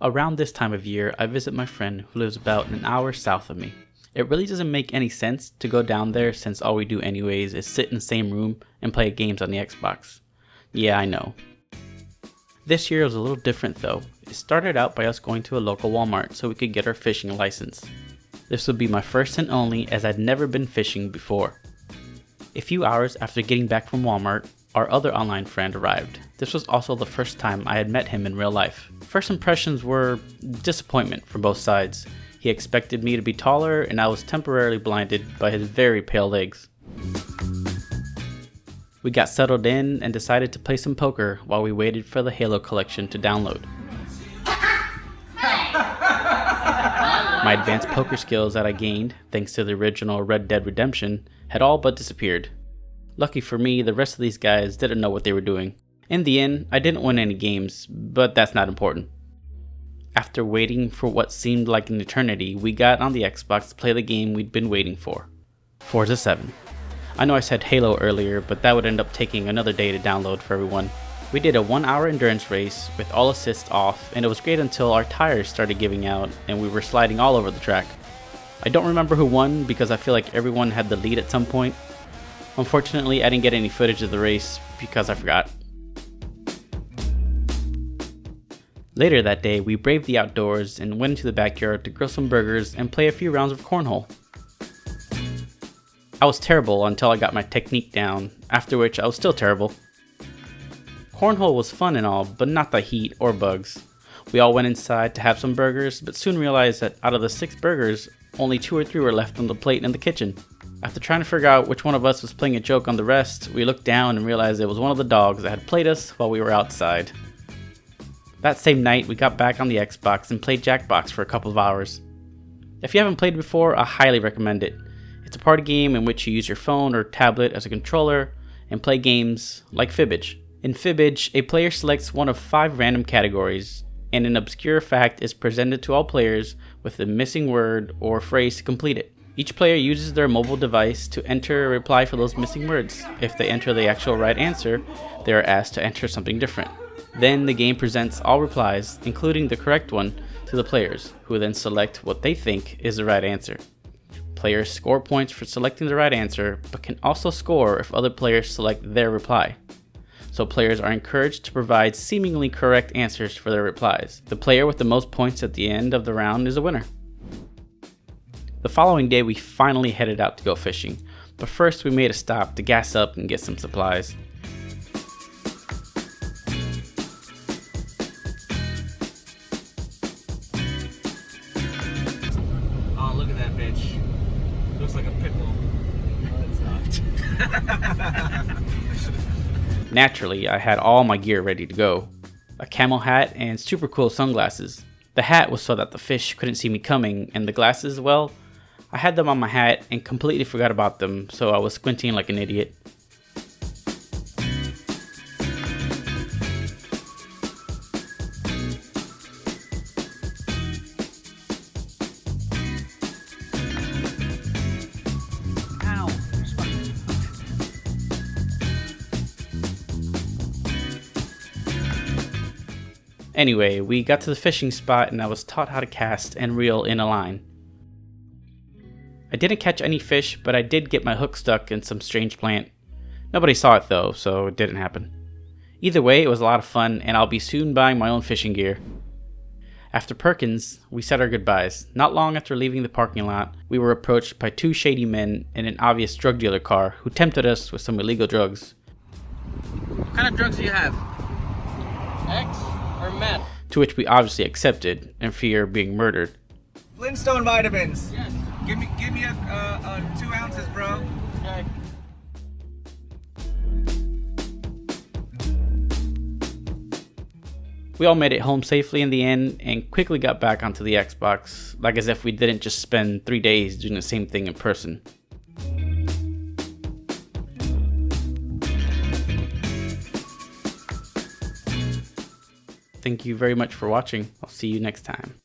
Around this time of year, I visit my friend who lives about an hour south of me. It really doesn't make any sense to go down there since all we do anyways is sit in the same room and play games on the Xbox. Yeah, I know. This year was a little different though. It started out by us going to a local Walmart so we could get our fishing license. This would be my first and only as I'd never been fishing before. A few hours after getting back from Walmart, our other online friend arrived. This was also the first time I had met him in real life. First impressions were disappointment from both sides. He expected me to be taller and I was temporarily blinded by his very pale legs. We got settled in and decided to play some poker while we waited for the Halo collection to download. My advanced poker skills that I gained, thanks to the original Red Dead Redemption, had all but disappeared. Lucky for me, the rest of these guys didn't know what they were doing. In the end, I didn't win any games, but that's not important. After waiting for what seemed like an eternity, we got on the Xbox to play the game we'd been waiting for, Forza 7. I know I said Halo earlier, but that would end up taking another day to download for everyone. We did a 1-hour endurance race with all assists off, and it was great until our tires started giving out and we were sliding all over the track. I don't remember who won because I feel like everyone had the lead at some point. Unfortunately, I didn't get any footage of the race because I forgot. Later that day, we braved the outdoors and went into the backyard to grill some burgers and play a few rounds of cornhole. I was terrible until I got my technique down, after which I was still terrible. Cornhole was fun and all, but not the heat or bugs. We all went inside to have some burgers, but soon realized that out of the 6 burgers, only 2 or 3 were left on the plate in the kitchen. After trying to figure out which one of us was playing a joke on the rest, we looked down and realized it was one of the dogs that had played us while we were outside. That same night, we got back on the Xbox and played Jackbox for a couple of hours. If you haven't played before, I highly recommend it. It's a party game in which you use your phone or tablet as a controller and play games like Fibbage. In Fibbage, a player selects one of 5 random categories, and an obscure fact is presented to all players with a missing word or phrase to complete it. Each player uses their mobile device to enter a reply for those missing words. If they enter the actual right answer, they are asked to enter something different. Then the game presents all replies, including the correct one, to the players, who then select what they think is the right answer. Players score points for selecting the right answer, but can also score if other players select their reply. So players are encouraged to provide seemingly correct answers for their replies. The player with the most points at the end of the round is a winner. The following day we finally headed out to go fishing, but first we made a stop to gas up and get some supplies. Oh, look at that bitch. Looks like a pit bull. No, it's not. Naturally, I had all my gear ready to go. A camel hat and super cool sunglasses. The hat was so that the fish couldn't see me coming, and the glasses, well, I had them on my hat and completely forgot about them, so I was squinting like an idiot. Anyway, we got to the fishing spot and I was taught how to cast and reel in a line. I didn't catch any fish, but I did get my hook stuck in some strange plant. Nobody saw it though, so it didn't happen. Either way, it was a lot of fun and I'll be soon buying my own fishing gear. After Perkins, we said our goodbyes. Not long after leaving the parking lot, we were approached by 2 shady men in an obvious drug dealer car who tempted us with some illegal drugs. What kind of drugs do you have? X or meth? To which we obviously accepted in fear of being murdered. Flintstone vitamins. Yes. Give me a 2 ounces, bro. Okay. We all made it home safely in the end and quickly got back onto the Xbox, like as if we didn't just spend 3 days doing the same thing in person. Thank you very much for watching. I'll see you next time.